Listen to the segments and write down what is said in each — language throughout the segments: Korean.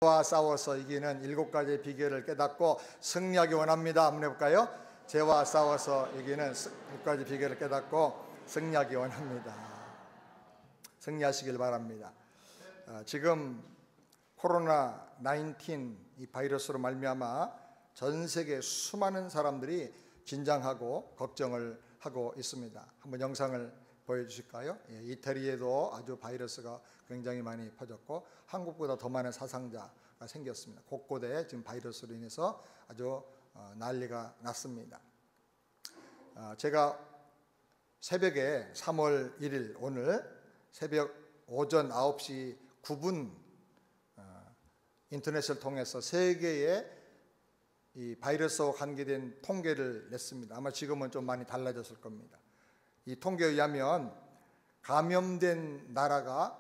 죄와 싸워서 이기는 7가지 비결을 깨닫고 승리하기 원합니다. 한번 해볼까요? 죄와 싸워서 이기는 7가지 비결을 깨닫고 승리하기 원합니다. 승리하시길 바랍니다. 지금 코로나19 이 바이러스로 말미암아 전 세계 수많은 사람들이 긴장하고 걱정을 하고 있습니다. 한번 영상을 보여주실까요? 이태리에도 아주 바이러스가 굉장히 많이 퍼졌고 한국보다 더 많은 사상자가 생겼습니다. 곳곳에 지금 바이러스로 인해서 아주 난리가 났습니다. 제가 새벽에 3월 1일 오늘 새벽 오전 9시 9분 인터넷을 통해서 세계의 이 바이러스와 관계된 통계를 냈습니다. 아마 지금은 좀 많이 달라졌을 겁니다. 이 통계에 의하면 감염된 나라가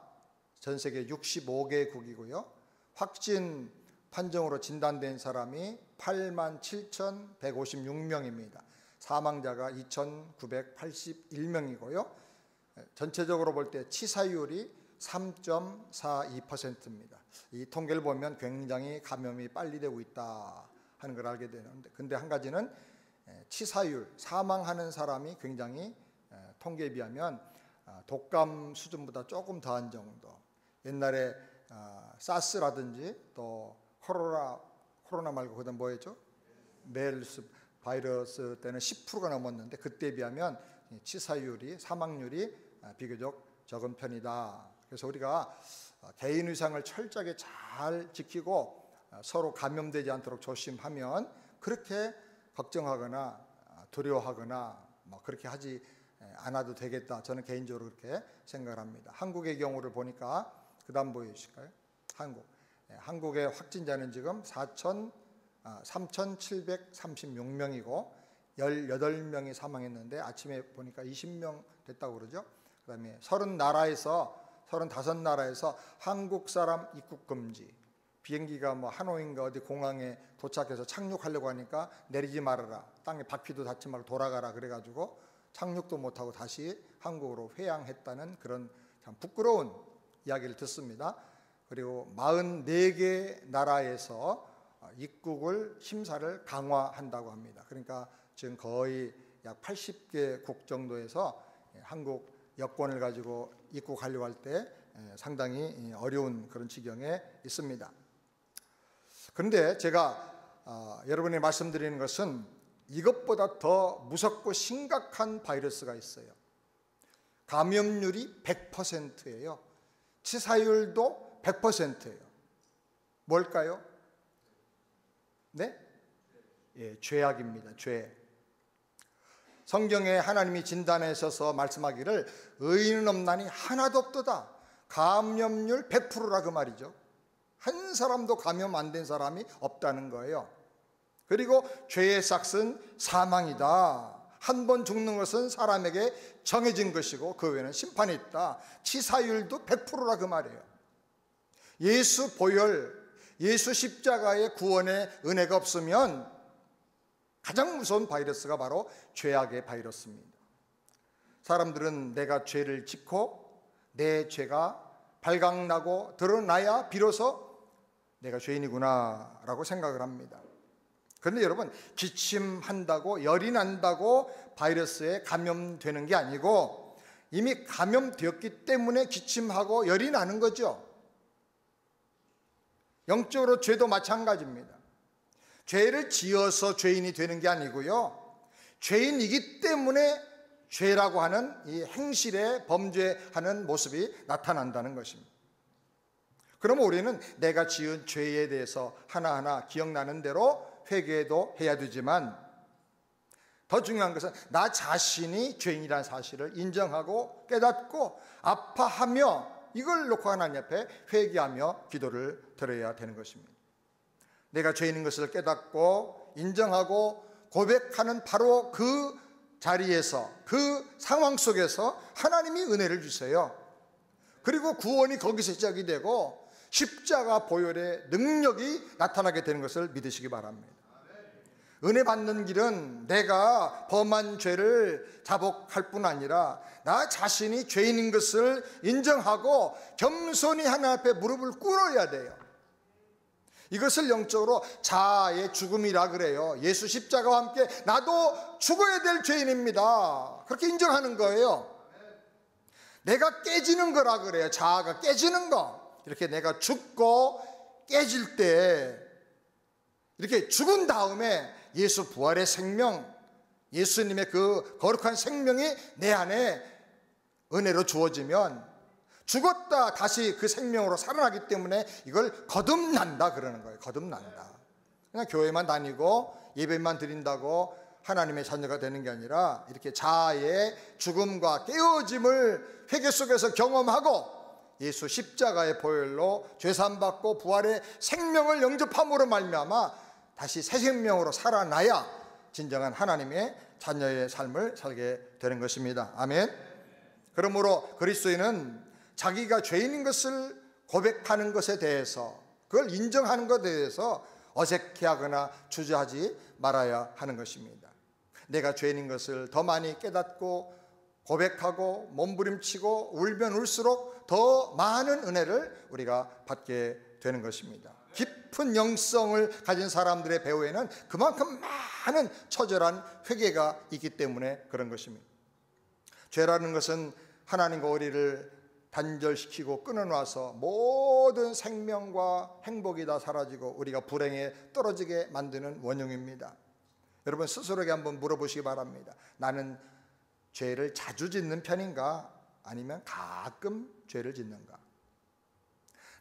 전 세계 65개국이고요. 확진 판정으로 진단된 사람이 87,156명입니다. 사망자가 2,981명이고요. 전체적으로 볼 때 치사율이 3.42%입니다. 이 통계를 보면 굉장히 감염이 빨리 되고 있다 하는 걸 알게 되는데, 근데 한 가지는 치사율, 사망하는 사람이 굉장히 통계에 비하면 독감 수준보다 조금 더한 정도. 옛날에 사스라든지 또 코로나 말고 그다음 뭐였죠? 메르스 바이러스 때는 10%가 넘었는데 그때에 비하면 치사율이, 사망률이 비교적 적은 편이다. 그래서 우리가 개인 위생을 철저하게 잘 지키고 서로 감염되지 않도록 조심하면 그렇게 걱정하거나 두려워하거나 뭐 그렇게 하지 않아도 되겠다. 저는 개인적으로 그렇게 생각을 합니다. 한국의 경우를 보니까 그 다음 보여주실까요? 한국의 확진자는 지금 3,736명이고 18명이 사망했는데 아침에 보니까 20명 됐다고 그러죠. 그 다음에 35나라에서 한국 사람 입국 금지, 비행기가 뭐 하노이인가 어디 공항에 도착해서 착륙하려고 하니까 내리지 말아라, 땅에 바퀴도 닿지 말고 돌아가라 그래가지고 착륙도 못하고 다시 한국으로 회항했다는 그런 참 부끄러운 이야기를 듣습니다. 그리고 44개 나라에서 입국을 심사를 강화한다고 합니다. 그러니까 지금 거의 약 80개국 정도에서 한국 여권을 가지고 입국하려고 할 때 상당히 어려운 그런 지경에 있습니다. 그런데 제가 여러분에게 말씀드리는 것은 이것보다 더 무섭고 심각한 바이러스가 있어요. 감염률이 100%예요. 치사율도 100%예요. 뭘까요? 네? 죄악입니다. 죄. 성경에 하나님이 진단하셔서 말씀하기를 의인은 없나니 하나도 없도다. 감염률 100%라 그 말이죠. 한 사람도 감염 안 된 사람이 없다는 거예요. 그리고 죄의 삭은 사망이다. 한 번 죽는 것은 사람에게 정해진 것이고 그 외에는 심판이 있다. 치사율도 100%라 그 말이에요. 예수 보혈, 예수 십자가의 구원의 은혜가 없으면 가장 무서운 바이러스가 바로 죄악의 바이러스입니다. 사람들은 내가 죄를 짓고 내 죄가 발각나고 드러나야 비로소 내가 죄인이구나 라고 생각을 합니다. 그런데 여러분, 기침한다고 열이 난다고 바이러스에 감염되는 게 아니고 이미 감염되었기 때문에 기침하고 열이 나는 거죠. 영적으로 죄도 마찬가지입니다. 죄를 지어서 죄인이 되는 게 아니고요, 죄인이기 때문에 죄라고 하는 이 행실에 범죄하는 모습이 나타난다는 것입니다. 그러면 우리는 내가 지은 죄에 대해서 하나하나 기억나는 대로 회개도 해야 되지만 더 중요한 것은 나 자신이 죄인이라는 사실을 인정하고 깨닫고 아파하며 이걸 놓고 하나님 앞에 회개하며 기도를 드려야 되는 것입니다. 내가 죄인인 것을 깨닫고 인정하고 고백하는 바로 그 자리에서, 그 상황 속에서 하나님이 은혜를 주세요. 그리고 구원이 거기서 시작이 되고 십자가 보혈의 능력이 나타나게 되는 것을 믿으시기 바랍니다. 은혜 받는 길은 내가 범한 죄를 자복할 뿐 아니라 나 자신이 죄인인 것을 인정하고 겸손히 하나님 앞에 무릎을 꿇어야 돼요. 이것을 영적으로 자아의 죽음이라 그래요. 예수 십자가와 함께 나도 죽어야 될 죄인입니다. 그렇게 인정하는 거예요. 내가 깨지는 거라 그래요. 자아가 깨지는 거. 이렇게 내가 죽고 깨질 때 이렇게 죽은 다음에 예수 부활의 생명, 예수님의 그 거룩한 생명이 내 안에 은혜로 주어지면 죽었다 다시 그 생명으로 살아나기 때문에 이걸 거듭난다 그러는 거예요. 거듭난다. 그냥 교회만 다니고 예배만 드린다고 하나님의 자녀가 되는 게 아니라 이렇게 자아의 죽음과 깨어짐을 회개 속에서 경험하고 예수 십자가의 보혈로 죄사함받고 부활의 생명을 영접함으로 말미암아 다시 새 생명으로 살아나야 진정한 하나님의 자녀의 삶을 살게 되는 것입니다. 아멘. 그러므로 그리스도인은 자기가 죄인인 것을 고백하는 것에 대해서, 그걸 인정하는 것에 대해서 어색해하거나 주저하지 말아야 하는 것입니다. 내가 죄인인 것을 더 많이 깨닫고 고백하고 몸부림치고 울면 울수록 더 많은 은혜를 우리가 받게 되는 것입니다. 깊은 영성을 가진 사람들의 배후에는 그만큼 많은 처절한 회개가 있기 때문에 그런 것입니다. 죄라는 것은 하나님과 우리를 단절시키고 끊어놔서 모든 생명과 행복이 다 사라지고 우리가 불행에 떨어지게 만드는 원흉입니다. 여러분 스스로에게 한번 물어보시기 바랍니다. 나는 죄를 자주 짓는 편인가? 아니면 가끔 죄를 짓는가?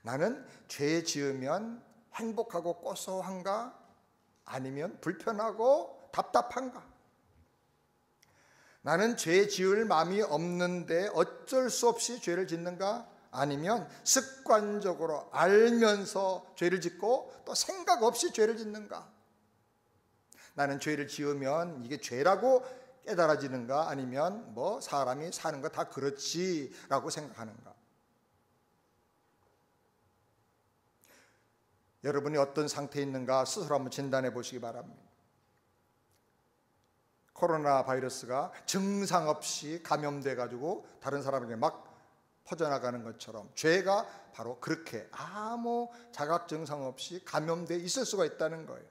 나는 죄 지으면 행복하고 고소한가? 아니면 불편하고 답답한가? 나는 죄 지을 마음이 없는데 어쩔 수 없이 죄를 짓는가? 아니면 습관적으로 알면서 죄를 짓고 또 생각 없이 죄를 짓는가? 나는 죄를 지으면 이게 죄라고 깨달아지는가? 아니면 뭐 사람이 사는 거 다 그렇지라고 생각하는가? 여러분이 어떤 상태에 있는가 스스로 한번 진단해 보시기 바랍니다. 코로나 바이러스가 증상 없이 감염돼 가지고 다른 사람에게 막 퍼져나가는 것처럼 죄가 바로 그렇게 아무 자각 증상 없이 감염돼 있을 수가 있다는 거예요.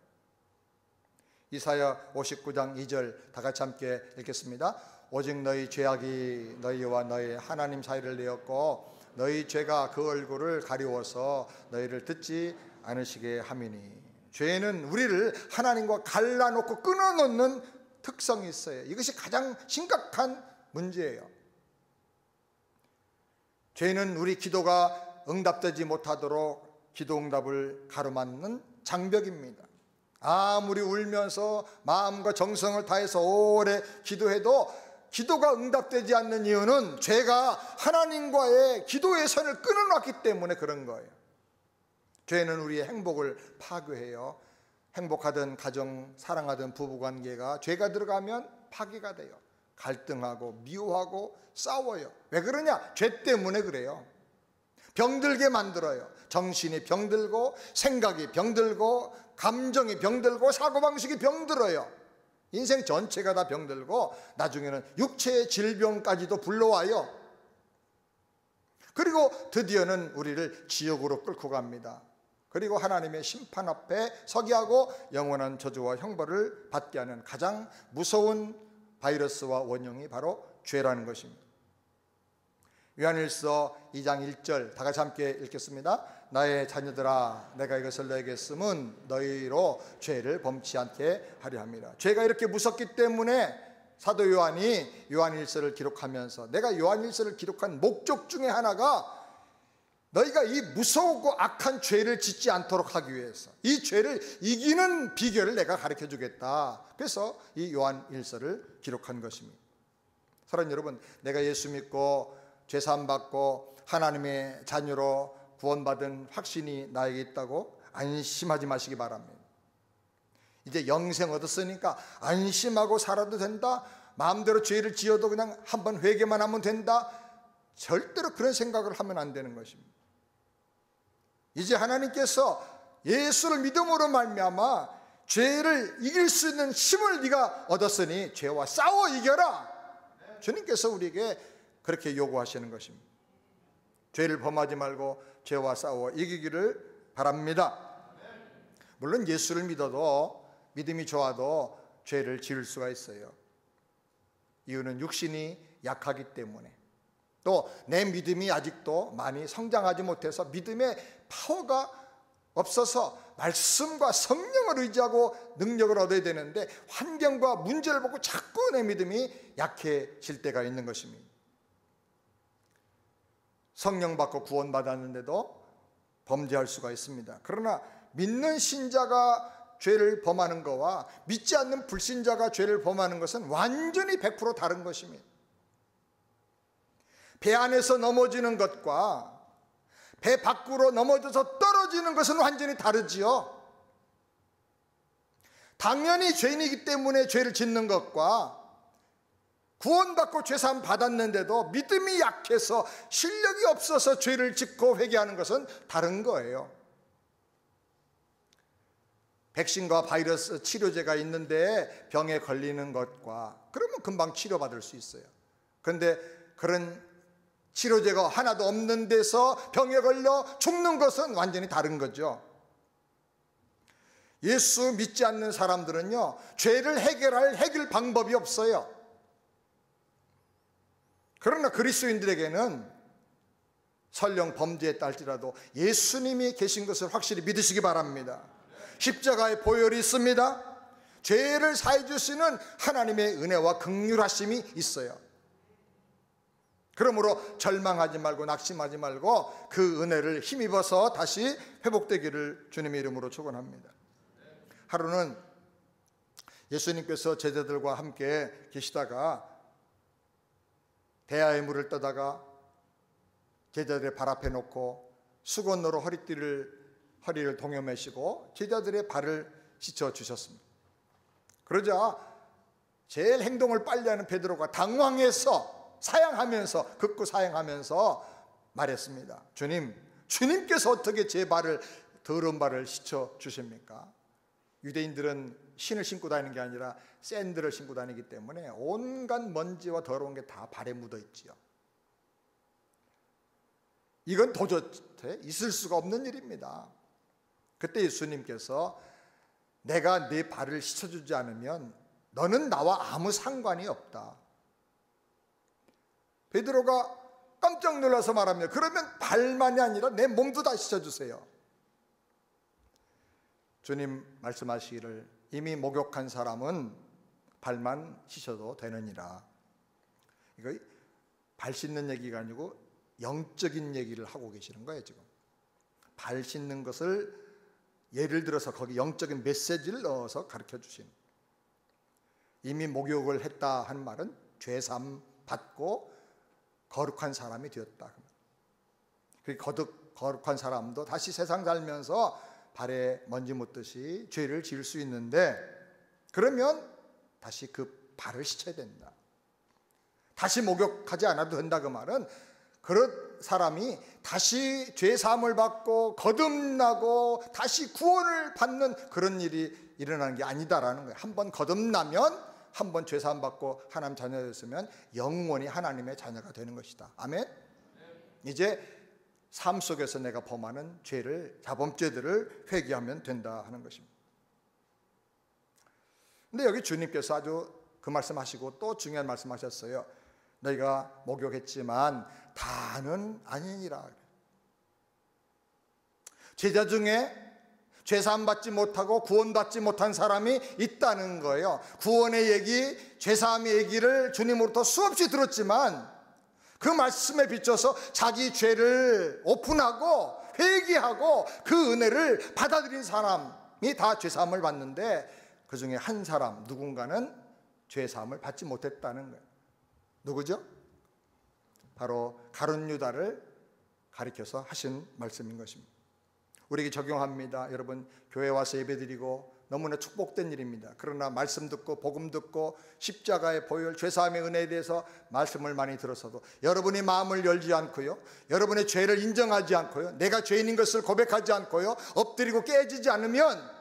이사야 59장 2절 다 같이 함께 읽겠습니다. 오직 너희 죄악이 너희와 너희 하나님 사이를 내었고 너희 죄가 그 얼굴을 가리워서 너희를 듣지 않으시게 함이니. 죄는 우리를 하나님과 갈라놓고 끊어놓는 특성이 있어요. 이것이 가장 심각한 문제예요. 죄는 우리 기도가 응답되지 못하도록 기도 응답을 가로막는 장벽입니다. 아무리 울면서 마음과 정성을 다해서 오래 기도해도 기도가 응답되지 않는 이유는 죄가 하나님과의 기도의 선을 끊어놨기 때문에 그런 거예요. 죄는 우리의 행복을 파괴해요. 행복하던 가정, 사랑하던 부부관계가 죄가 들어가면 파괴가 돼요. 갈등하고 미워하고 싸워요. 왜 그러냐? 죄 때문에 그래요. 병들게 만들어요. 정신이 병들고 생각이 병들고 감정이 병들고 사고방식이 병들어요. 인생 전체가 다 병들고 나중에는 육체의 질병까지도 불러와요. 그리고 드디어는 우리를 지옥으로 끌고 갑니다. 그리고 하나님의 심판 앞에 서게 하고 영원한 저주와 형벌을 받게 하는 가장 무서운 바이러스와 원흉이 바로 죄라는 것입니다. 요한일서 2장 1절 다 같이 함께 읽겠습니다. 나의 자녀들아 내가 이것을 너에게 쓰면 너희로 죄를 범치 않게 하려 함이라. 죄가 이렇게 무섭기 때문에 사도 요한이 요한일서를 기록하면서 내가 요한일서를 기록한 목적 중에 하나가 너희가 이 무서우고 악한 죄를 짓지 않도록 하기 위해서 이 죄를 이기는 비결을 내가 가르쳐 주겠다. 그래서 이 요한일서를 기록한 것입니다. 사랑하는 여러분, 내가 예수 믿고 죄사함 받고 하나님의 자녀로 구원받은 확신이 나에게 있다고 안심하지 마시기 바랍니다. 이제 영생 얻었으니까 안심하고 살아도 된다, 마음대로 죄를 지어도 그냥 한번 회개만 하면 된다, 절대로 그런 생각을 하면 안 되는 것입니다. 이제 하나님께서 예수를 믿음으로 말미암아 죄를 이길 수 있는 힘을 네가 얻었으니 죄와 싸워 이겨라. 주님께서 우리에게 그렇게 요구하시는 것입니다. 죄를 범하지 말고 죄와 싸워 이기기를 바랍니다. 물론 예수를 믿어도, 믿음이 좋아도 죄를 지을 수가 있어요. 이유는 육신이 약하기 때문에, 또 내 믿음이 아직도 많이 성장하지 못해서 믿음의 파워가 없어서 말씀과 성령을 의지하고 능력을 얻어야 되는데 환경과 문제를 보고 자꾸 내 믿음이 약해질 때가 있는 것입니다. 성령 받고 구원받았는데도 범죄할 수가 있습니다. 그러나 믿는 신자가 죄를 범하는 것과 믿지 않는 불신자가 죄를 범하는 것은 완전히 100% 다른 것입니다. 배 안에서 넘어지는 것과 배 밖으로 넘어져서 떨어지는 것은 완전히 다르지요. 당연히 죄인이기 때문에 죄를 짓는 것과 구원받고 죄사함 받았는데도 믿음이 약해서 실력이 없어서 죄를 짓고 회개하는 것은 다른 거예요. 백신과 바이러스 치료제가 있는데 병에 걸리는 것과 그러면 금방 치료받을 수 있어요. 그런데 그런 치료제가 하나도 없는 데서 병에 걸려 죽는 것은 완전히 다른 거죠. 예수 믿지 않는 사람들은요, 죄를 해결할 해결 방법이 없어요. 그러나 그리스도인들에게는 설령 범죄에 딸지라도 예수님이 계신 것을 확실히 믿으시기 바랍니다. 십자가의 보혈이 있습니다. 죄를 사해 주시는 하나님의 은혜와 긍휼하심이 있어요. 그러므로 절망하지 말고 낙심하지 말고 그 은혜를 힘입어서 다시 회복되기를 주님의 이름으로 축원합니다. 하루는 예수님께서 제자들과 함께 계시다가 대야의 물을 떠다가 제자들의 발 앞에 놓고 수건으로 허리를 동여매시고 제자들의 발을 씻어 주셨습니다. 그러자 제일 행동을 빨리 하는 베드로가 당황해서 사양하면서, 극구 사양하면서 말했습니다. 주님께서 어떻게 제 발을, 더러운 발을 씻어 주십니까? 유대인들은 신을 신고 다니는 게 아니라 샌들을 신고 다니기 때문에 온갖 먼지와 더러운 게 다 발에 묻어 있지요. 이건 도저히 있을 수가 없는 일입니다. 그때 예수님께서 내가 네 발을 씻어주지 않으면 너는 나와 아무 상관이 없다. 베드로가 깜짝 놀라서 말합니다. 그러면 발만이 아니라 내 몸도 다 씻어주세요. 주님 말씀하시기를 이미 목욕한 사람은 발만 씻어도 되느니라. 이거 발 씻는 얘기가 아니고 영적인 얘기를 하고 계시는 거예요. 지금 발 씻는 것을 예를 들어서 거기 영적인 메시지를 넣어서 가르쳐 주신, 이미 목욕을 했다 하는 말은 죄삼 받고 거룩한 사람이 되었다. 그 거룩한 사람도 다시 세상 살면서 발에 먼지 묻듯이 죄를 지을 수 있는데, 그러면 다시 그 발을 씻어야 된다. 다시 목욕하지 않아도 된다. 그 말은 그런 사람이 다시 죄 사함을 받고 거듭나고 다시 구원을 받는 그런 일이 일어나는 게 아니다라는 거예요. 한번 거듭나면, 한번 죄 사함 받고 하나님 자녀가 됐으면 영원히 하나님의 자녀가 되는 것이다. 아멘. 이제 삶 속에서 내가 범하는 죄를, 자범죄들을 회개하면 된다 하는 것입니다. 근데 여기 주님께서 아주 그 말씀하시고 또 중요한 말씀하셨어요. 너희가 목욕했지만 다는 아니니라. 제자 중에 죄사함 받지 못하고 구원받지 못한 사람이 있다는 거예요. 구원의 얘기, 죄사함의 얘기를 주님으로부터 수없이 들었지만 그 말씀에 비춰서 자기 죄를 오픈하고 회개하고 그 은혜를 받아들인 사람이 다 죄사함을 받는데, 그 중에 한 사람, 누군가는 죄사함을 받지 못했다는 거예요. 누구죠? 바로 가룟 유다를 가리켜서 하신 말씀인 것입니다. 우리에게 적용합니다. 여러분, 교회 와서 예배드리고 너무나 축복된 일입니다. 그러나 말씀 듣고 복음 듣고 십자가의 보혈, 죄사함의 은혜에 대해서 말씀을 많이 들었어도 여러분이 마음을 열지 않고요, 여러분의 죄를 인정하지 않고요, 내가 죄인인 것을 고백하지 않고요, 엎드리고 깨지지 않으면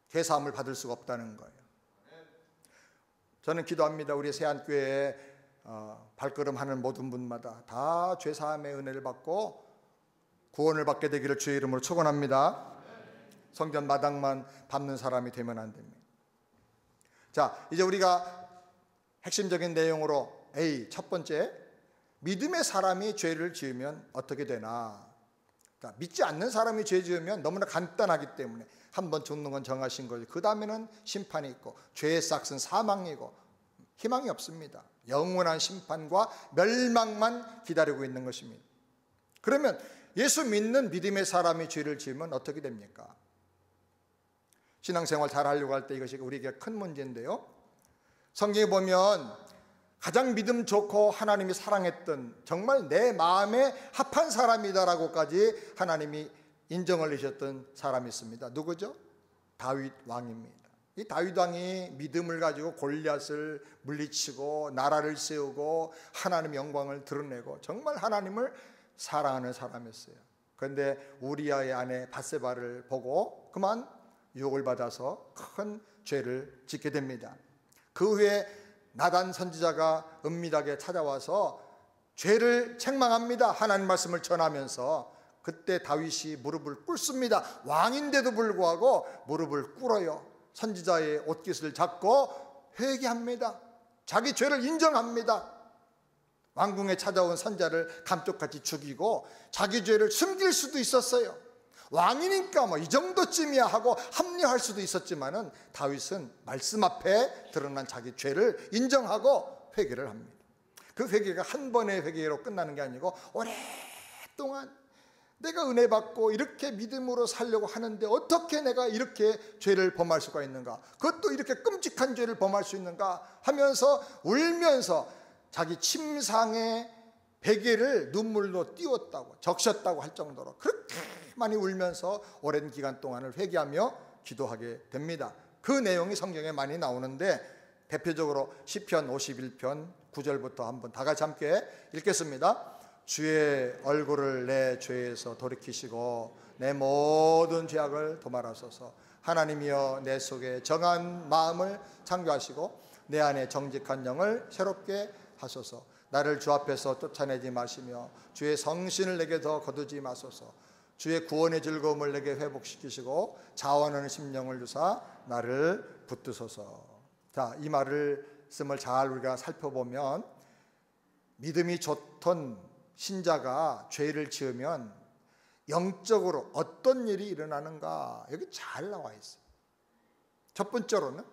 죄사함을 받을 수가 없다는 거예요. 저는 기도합니다. 우리 세안교회에 발걸음하는 모든 분마다 다 죄사함의 은혜를 받고 구원을 받게 되기를 주의 이름으로 축원합니다. 성전 마당만 밟는 사람이 되면 안 됩니다. 자, 이제 우리가 핵심적인 내용으로 첫 번째, 믿음의 사람이 죄를 지으면 어떻게 되나. 그러니까 믿지 않는 사람이 죄 지으면 너무나 간단하기 때문에 한 번 죽는 건 정하신 거죠. 그 다음에는 심판이 있고 죄의 싹은 사망이고 희망이 없습니다. 영원한 심판과 멸망만 기다리고 있는 것입니다. 그러면 예수 믿는 믿음의 사람이 죄를 지으면 어떻게 됩니까? 신앙생활 잘 하려고 할 때 이것이 우리에게 큰 문제인데요. 성경에 보면 가장 믿음 좋고 하나님이 사랑했던 정말 내 마음에 합한 사람이다라고까지 하나님이 인정을 내셨던 사람이 있습니다. 누구죠? 다윗 왕입니다. 이 다윗 왕이 믿음을 가지고 골리앗을 물리치고 나라를 세우고 하나님의 영광을 드러내고 정말 하나님을 사랑하는 사람이었어요. 그런데 우리아의 아내 밧세바를 보고 그만 유혹을 받아서 큰 죄를 짓게 됩니다. 그 후에 나단 선지자가 은밀하게 찾아와서 죄를 책망합니다. 하나님 말씀을 전하면서 그때 다윗이 무릎을 꿇습니다. 왕인데도 불구하고 무릎을 꿇어요. 선지자의 옷깃을 잡고 회개합니다. 자기 죄를 인정합니다. 왕궁에 찾아온 선지자를 감쪽같이 죽이고 자기 죄를 숨길 수도 있었어요. 왕이니까 뭐 이 정도쯤이야 하고 합리화할 수도 있었지만은 다윗은 말씀 앞에 드러난 자기 죄를 인정하고 회개를 합니다. 그 회개가 한 번의 회개로 끝나는 게 아니고 오랫동안 내가 은혜 받고 이렇게 믿음으로 살려고 하는데 어떻게 내가 이렇게 죄를 범할 수가 있는가, 그것도 이렇게 끔찍한 죄를 범할 수 있는가 하면서 울면서 자기 침상의 베개를 눈물로 띄웠다고 적셨다고 할 정도로 그렇게 많이 울면서 오랜 기간 동안을 회개하며 기도하게 됩니다. 그 내용이 성경에 많이 나오는데 대표적으로 시편 51편 9절부터 한번 다 같이 함께 읽겠습니다. 주의 얼굴을 내 죄에서 돌이키시고 내 모든 죄악을 도말하소서. 하나님이여 내 속에 정한 마음을 창조하시고 내 안에 정직한 영을 새롭게 하소서. 나를 주 앞에서 쫓아내지 마시며 주의 성신을 내게 더 거두지 마소서. 주의 구원의 즐거움을 내게 회복시키시고 자원하는 심령을 주사 나를 붙드소서. 자, 이 말씀을 잘 우리가 살펴보면 믿음이 좋던 신자가 죄를 지으면 영적으로 어떤 일이 일어나는가 여기 잘 나와 있어요. 첫 번째로는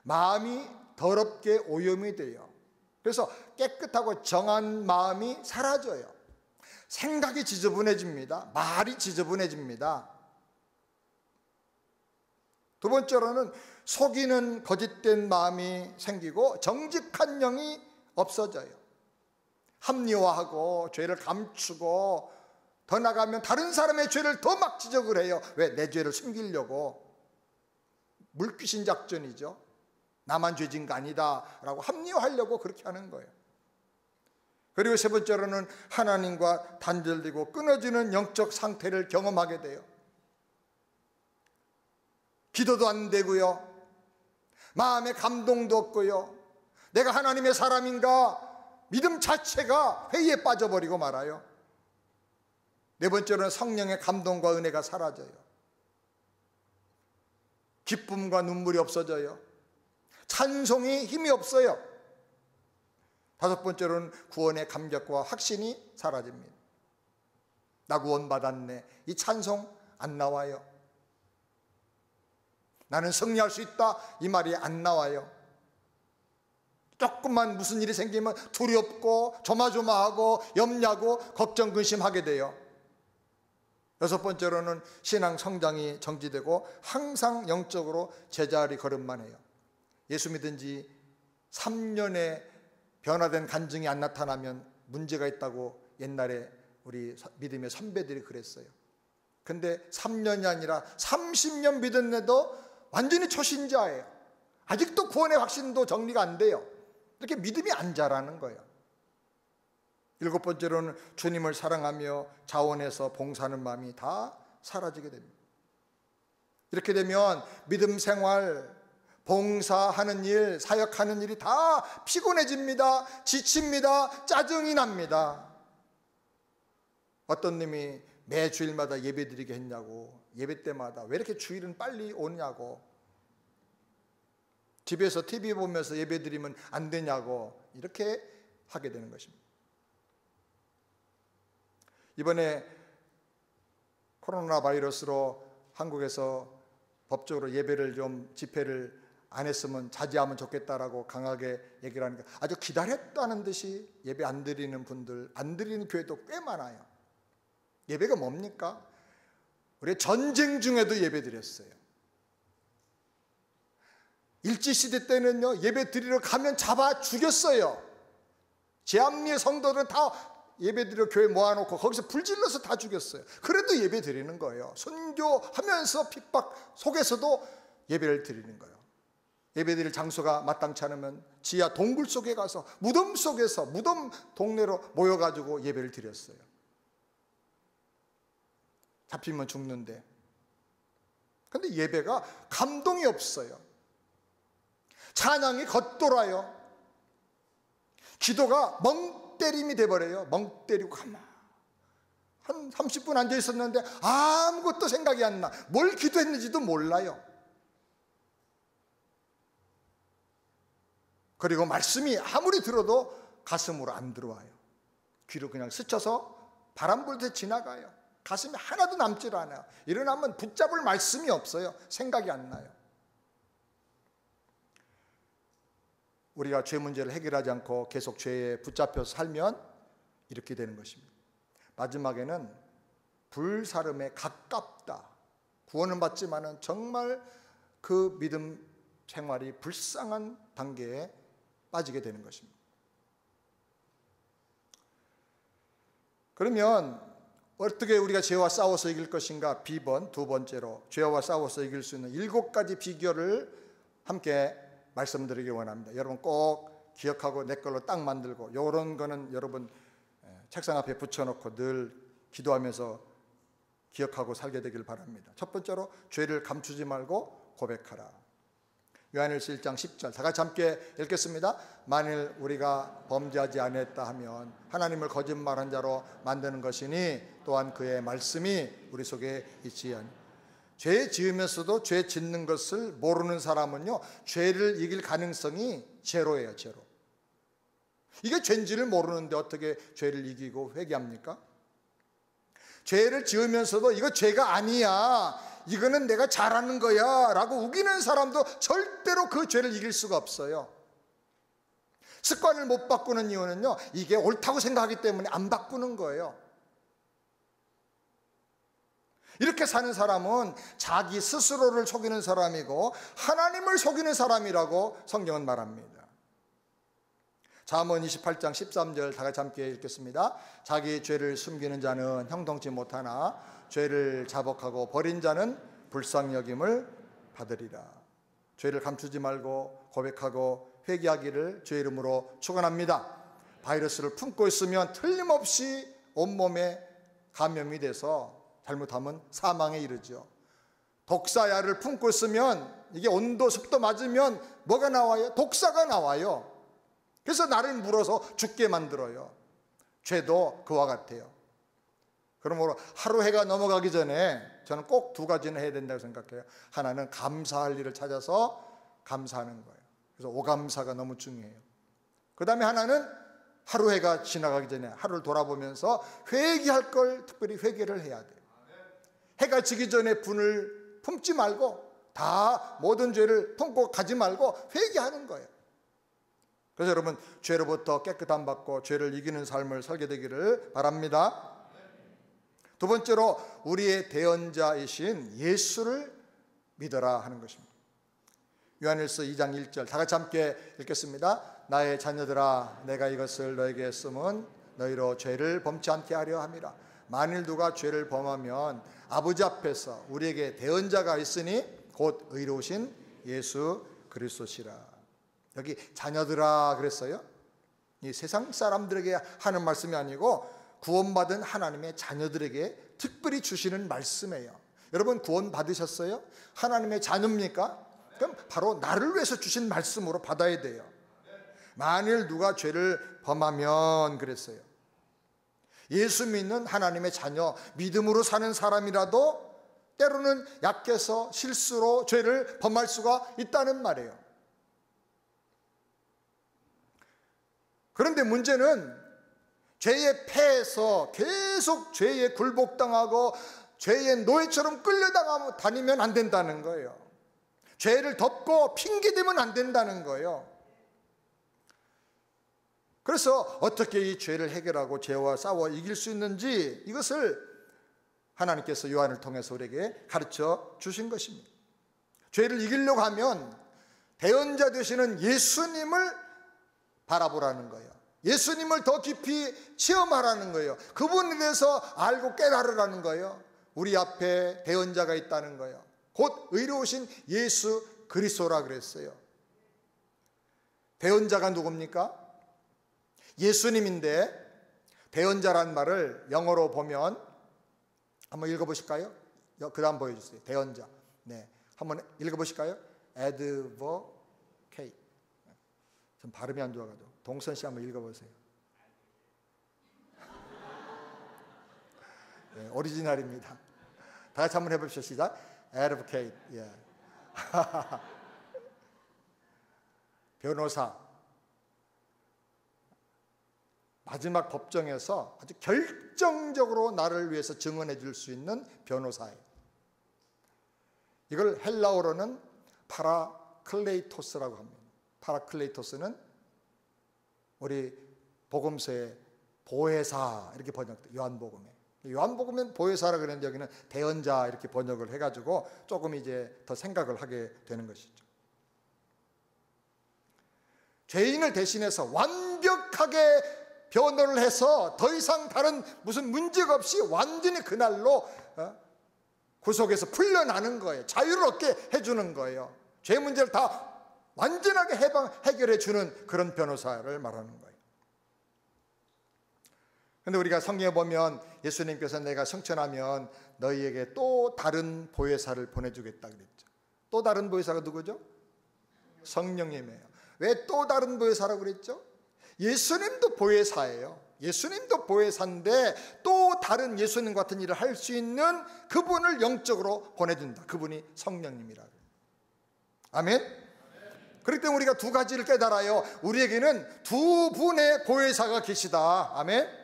마음이 더럽게 오염이 돼요. 그래서 깨끗하고 정한 마음이 사라져요. 생각이 지저분해집니다. 말이 지저분해집니다. 두 번째로는 속이는 거짓된 마음이 생기고 정직한 영이 없어져요. 합리화하고 죄를 감추고 더 나가면 다른 사람의 죄를 더 막 지적을 해요. 왜? 내 죄를 숨기려고. 물귀신 작전이죠. 나만 죄진 거 아니다 라고 합리화하려고 그렇게 하는 거예요. 그리고 세 번째로는 하나님과 단절되고 끊어지는 영적 상태를 경험하게 돼요. 기도도 안 되고요, 마음에 감동도 없고요, 내가 하나님의 사람인가 믿음 자체가 회의에 빠져버리고 말아요. 네 번째로는 성령의 감동과 은혜가 사라져요. 기쁨과 눈물이 없어져요. 찬송이 힘이 없어요. 다섯 번째로는 구원의 감격과 확신이 사라집니다. 나 구원받았네, 이 찬송 안 나와요. 나는 승리할 수 있다, 이 말이 안 나와요. 조금만 무슨 일이 생기면 두렵고 조마조마하고 염려하고 걱정 근심하게 돼요. 여섯 번째로는 신앙 성장이 정지되고 항상 영적으로 제자리 걸음만 해요. 예수 믿은 지 3년에 변화된 간증이 안 나타나면 문제가 있다고 옛날에 우리 믿음의 선배들이 그랬어요. 근데 3년이 아니라 30년 믿었는데도 완전히 초신자예요. 아직도 구원의 확신도 정리가 안 돼요. 이렇게 믿음이 안 자라는 거예요. 일곱 번째로는 주님을 사랑하며 자원해서 봉사하는 마음이 다 사라지게 됩니다. 이렇게 되면 믿음 생활, 봉사하는 일, 사역하는 일이 다 피곤해집니다. 지칩니다. 짜증이 납니다. 어떤 님이 매 주일마다 예배 드리게 했냐고, 예배 때마다 왜 이렇게 주일은 빨리 오냐고, 집에서 TV 보면서 예배 드리면 안 되냐고, 이렇게 하게 되는 것입니다. 이번에 코로나 바이러스로 한국에서 법적으로 예배를 좀 집회를 안 했으면 자제하면 좋겠다라고 강하게 얘기를 하니까 아주 기다렸다는 듯이 예배 안 드리는 분들, 안 드리는 교회도 꽤 많아요. 예배가 뭡니까? 우리 전쟁 중에도 예배 드렸어요. 일제시대 때는요, 예배 드리러 가면 잡아 죽였어요. 제암리의 성도들은 다 예배 드리러 교회 모아놓고 거기서 불질러서 다 죽였어요. 그래도 예배 드리는 거예요. 선교하면서 핍박 속에서도 예배를 드리는 거예요. 예배 드릴 장소가 마땅치 않으면 지하 동굴 속에 가서 무덤 속에서 무덤 동네로 모여가지고 예배를 드렸어요. 잡히면 죽는데. 근데 예배가 감동이 없어요. 찬양이 겉돌아요. 기도가 멍 때림이 돼버려요. 멍 때리고 가만 한 30분 앉아 있었는데 아무것도 생각이 안 나. 뭘 기도했는지도 몰라요. 그리고 말씀이 아무리 들어도 가슴으로 안 들어와요. 귀로 그냥 스쳐서 바람 불 때 지나가요. 가슴이 하나도 남질 않아요. 일어나면 붙잡을 말씀이 없어요. 생각이 안 나요. 우리가 죄 문제를 해결하지 않고 계속 죄에 붙잡혀서 살면 이렇게 되는 것입니다. 마지막에는 불사름에 가깝다. 구원은 받지만은 정말 그 믿음 생활이 불쌍한 단계에 빠지게 되는 것입니다. 그러면 어떻게 우리가 죄와 싸워서 이길 것인가? 비번 두 번째로 죄와 싸워서 이길 수 있는 7가지 비결을 함께 말씀드리기 원합니다. 여러분 꼭 기억하고 내 걸로 딱 만들고, 이런 거는 여러분 책상 앞에 붙여놓고 늘 기도하면서 기억하고 살게 되길 바랍니다. 첫 번째로 죄를 감추지 말고 고백하라. 요한일서 1장 10절 다 같이 함께 읽겠습니다. 만일 우리가 범죄하지 않았다 하면 하나님을 거짓말한 자로 만드는 것이니 또한 그의 말씀이 우리 속에 있지 않니. 죄 지으면서도 죄 짓는 것을 모르는 사람은요, 죄를 이길 가능성이 제로예요. 제로. 이게 죄인지를 모르는데 어떻게 죄를 이기고 회개합니까? 죄를 지으면서도 이거 죄가 아니야, 이거는 내가 잘하는 거야 라고 우기는 사람도 절대로 그 죄를 이길 수가 없어요. 습관을 못 바꾸는 이유는요, 이게 옳다고 생각하기 때문에 안 바꾸는 거예요. 이렇게 사는 사람은 자기 스스로를 속이는 사람이고 하나님을 속이는 사람이라고 성경은 말합니다. 잠언 28장 13절 다 같이 함께 읽겠습니다. 자기 죄를 숨기는 자는 형통치 못하나 죄를 자복하고 버린 자는 불쌍히 여김을 받으리라. 죄를 감추지 말고 고백하고 회개하기를 주의 이름으로 축원합니다. 바이러스를 품고 있으면 틀림없이 온몸에 감염이 돼서 잘못하면 사망에 이르죠. 독사야를 품고 있으면 이게 온도 습도 맞으면 뭐가 나와요? 독사가 나와요. 그래서 나를 물어서 죽게 만들어요. 죄도 그와 같아요. 그러므로 하루 해가 넘어가기 전에 저는 꼭 2가지는 해야 된다고 생각해요. 하나는 감사할 일을 찾아서 감사하는 거예요. 그래서 오감사가 너무 중요해요. 그 다음에 하나는 하루 해가 지나가기 전에 하루를 돌아보면서 회개할 걸 특별히 회개를 해야 돼요. 해가 지기 전에 분을 품지 말고 다 모든 죄를 품고 가지 말고 회개하는 거예요. 그래서 여러분 죄로부터 깨끗함 받고 죄를 이기는 삶을 살게 되기를 바랍니다. 두 번째로 우리의 대언자이신 예수를 믿어라 하는 것입니다. 요한일서 2장 1절 다 같이 함께 읽겠습니다. 나의 자녀들아 내가 이것을 너에게 했음은 너희로 죄를 범치 않게 하려 함이라. 만일 누가 죄를 범하면 아버지 앞에서 우리에게 대언자가 있으니 곧 의로우신 예수 그리스도시라. 여기 자녀들아 그랬어요. 이 세상 사람들에게 하는 말씀이 아니고 구원받은 하나님의 자녀들에게 특별히 주시는 말씀이에요. 여러분 구원 받으셨어요? 하나님의 자녀입니까? 그럼 바로 나를 위해서 주신 말씀으로 받아야 돼요. 만일 누가 죄를 범하면 그랬어요. 예수 믿는 하나님의 자녀, 믿음으로 사는 사람이라도 때로는 약해서 실수로 죄를 범할 수가 있다는 말이에요. 그런데 문제는 죄의 패에서 계속 죄에 굴복당하고 죄의 노예처럼 끌려다니면 안 된다는 거예요. 죄를 덮고 핑계대면 안 된다는 거예요. 그래서 어떻게 이 죄를 해결하고 죄와 싸워 이길 수 있는지, 이것을 하나님께서 요한을 통해서 우리에게 가르쳐 주신 것입니다. 죄를 이기려고 하면 대언자 되시는 예수님을 바라보라는 거예요. 예수님을 더 깊이 체험하라는 거예요. 그분에 대해서 알고 깨달으라는 거예요. 우리 앞에 대언자가 있다는 거예요. 곧 의로우신 예수 그리스도라 그랬어요. 대언자가 누굽니까? 예수님인데, 대언자란 말을 영어로 보면 한번 읽어보실까요? 그 다음 보여주세요. 대언자. 네, 한번 읽어보실까요? advocate. 전 발음이 안 좋아가지고 동선 씨 한번 읽어보세요. 네, 오리지널입니다. 다 같이 한번 해봅시다. 시작. advocate. 예. 변호사. 마지막 법정에서 아주 결정적으로 나를 위해서 증언해 줄 수 있는 변호사예요. 이걸 헬라어로는 파라클레이토스라고 합니다. 파라클레이토스는 우리 복음서의 보혜사 이렇게 번역돼요. 요한복음에. 요한복음은 보혜사라 그랬는데 여기는 대언자 이렇게 번역을 해가지고 조금 이제 더 생각을 하게 되는 것이죠. 죄인을 대신해서 완벽하게 변호를 해서 더 이상 다른 무슨 문제가 없이 완전히 그날로 구속에서 풀려나는 거예요. 자유를 얻게 해주는 거예요. 죄 문제를 다 완전하게 해결해 주는 그런 변호사를 말하는 거예요. 그런데 우리가 성경에 보면 예수님께서 내가 성천하면 너희에게 또 다른 보혜사를 보내주겠다 그랬죠. 또 다른 보혜사가 누구죠? 성령님이에요. 왜 또 다른 보혜사라고 그랬죠? 예수님도 보혜사예요. 예수님도 보혜사인데 또 다른 예수님 같은 일을 할 수 있는 그분을 영적으로 보내준다. 그분이 성령님이라고. 아멘? 그렇기 때문에 우리가 두 가지를 깨달아요. 우리에게는 두 분의 보혜사가 계시다. 아멘?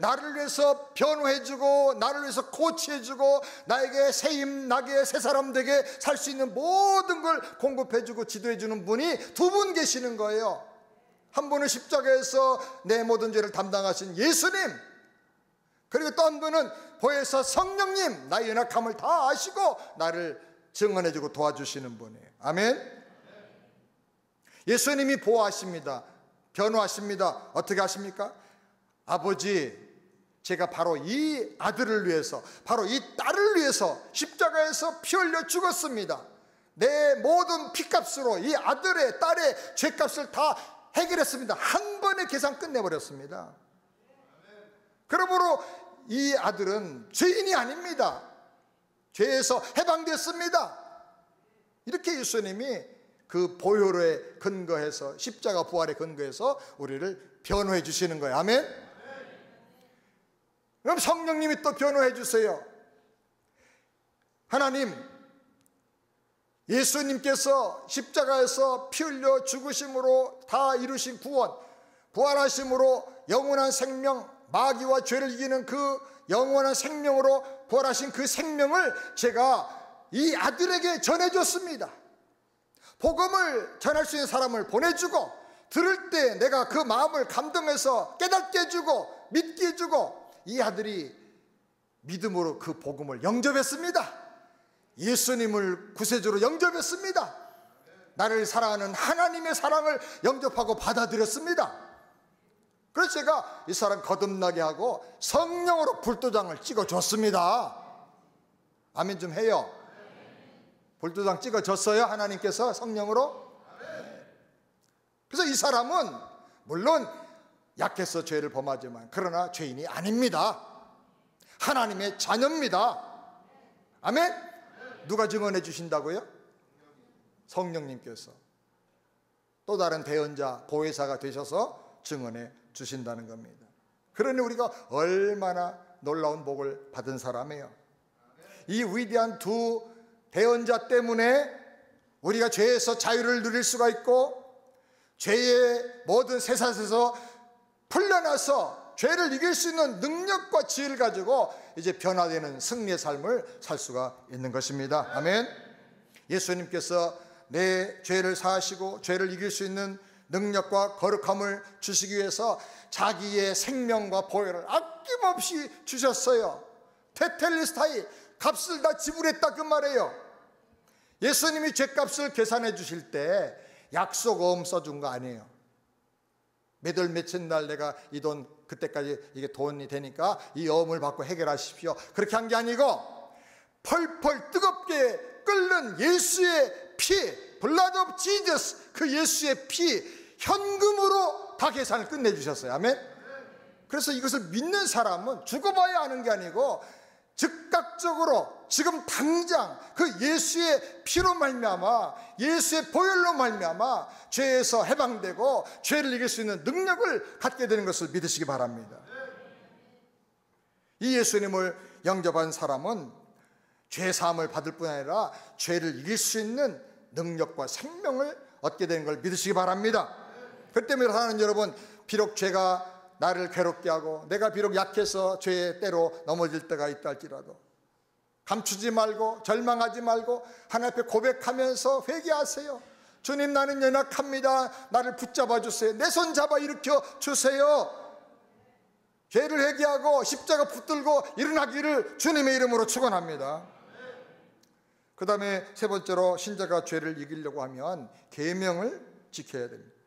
나를 위해서 변호해주고 나를 위해서 코치해주고 나에게 새힘 나게 새 사람 되게 살 수 있는 모든 걸 공급해주고 지도해주는 분이 두 분 계시는 거예요. 한 분은 십자가에서 내 모든 죄를 담당하신 예수님, 그리고 또 한 분은 보혜사 성령님, 나의 연약함을 다 아시고 나를 증언해주고 도와주시는 분이에요. 아멘. 예수님이 보호하십니다. 변호하십니다. 어떻게 하십니까? 아버지, 제가 바로 이 아들을 위해서, 바로 이 딸을 위해서 십자가에서 피 흘려 죽었습니다. 내 모든 피값으로 이 아들의 딸의 죄값을 다 해결했습니다. 한 번에 계산 끝내버렸습니다. 그러므로 이 아들은 죄인이 아닙니다. 죄에서 해방됐습니다. 이렇게 예수님이 그 보혈에 근거해서, 십자가 부활에 근거해서 우리를 변호해 주시는 거예요. 아멘. 그럼 성령님이 또 변호해 주세요. 하나님, 예수님께서 십자가에서 피 흘려 죽으심으로 다 이루신 구원, 부활하심으로 영원한 생명, 마귀와 죄를 이기는 그 영원한 생명으로 부활하신 그 생명을 제가 이 아들에게 전해줬습니다. 복음을 전할 수 있는 사람을 보내주고, 들을 때 내가 그 마음을 감동해서 깨닫게 해주고 믿게 해주고, 이 아들이 믿음으로 그 복음을 영접했습니다. 예수님을 구세주로 영접했습니다. 나를 사랑하는 하나님의 사랑을 영접하고 받아들였습니다. 그래서 제가 이 사람 거듭나게 하고 성령으로 불도장을 찍어줬습니다. 아멘 좀 해요. 불도장 찍어줬어요, 하나님께서 성령으로. 그래서 이 사람은 물론 약해서 죄를 범하지만 그러나 죄인이 아닙니다. 하나님의 자녀입니다. 아멘. 누가 증언해 주신다고요? 성령님께서 또 다른 대언자, 보혜사가 되셔서 증언해 주신다는 겁니다. 그러니 우리가 얼마나 놀라운 복을 받은 사람이에요. 이 위대한 두 대언자 때문에 우리가 죄에서 자유를 누릴 수가 있고, 죄의 모든 쇠사슬에서 풀려나서 죄를 이길 수 있는 능력과 지혜를 가지고 이제 변화되는 승리의 삶을 살 수가 있는 것입니다. 아멘. 예수님께서 내 죄를 사하시고 죄를 이길 수 있는 능력과 거룩함을 주시기 위해서 자기의 생명과 보혈을 아낌없이 주셨어요. 테텔리스타이, 값을 다 지불했다 그 말이에요. 예수님이 죄값을 계산해 주실 때 약속어음 써준 거 아니에요. 몇월 며칠 날 내가 이 돈 그때까지 이게 돈이 되니까 이 어음을 받고 해결하십시오, 그렇게 한 게 아니고 펄펄 뜨겁게 끓는 예수의 피, Blood of Jesus, 그 예수의 피 현금으로 다 계산을 끝내주셨어요. 아멘. 그래서 이것을 믿는 사람은 죽어봐야 아는 게 아니고 즉각적으로 지금 당장 그 예수의 피로 말미암아, 예수의 보혈로 말미암아 죄에서 해방되고 죄를 이길 수 있는 능력을 갖게 되는 것을 믿으시기 바랍니다. 이 예수님을 영접한 사람은 죄 사함을 받을 뿐 아니라 죄를 이길 수 있는 능력과 생명을 얻게 되는 걸 믿으시기 바랍니다. 그 때문에 사랑하는 여러분, 비록 죄가 나를 괴롭게 하고 내가 비록 약해서 죄의 때로 넘어질 때가 있다 할지라도 감추지 말고 절망하지 말고 하나님 앞에 고백하면서 회개하세요. 주님, 나는 연약합니다. 나를 붙잡아 주세요. 내 손 잡아 일으켜 주세요. 죄를 회개하고 십자가 붙들고 일어나기를 주님의 이름으로 축원합니다. 그 다음에 세 번째로 신자가 죄를 이기려고 하면 계명을 지켜야 됩니다.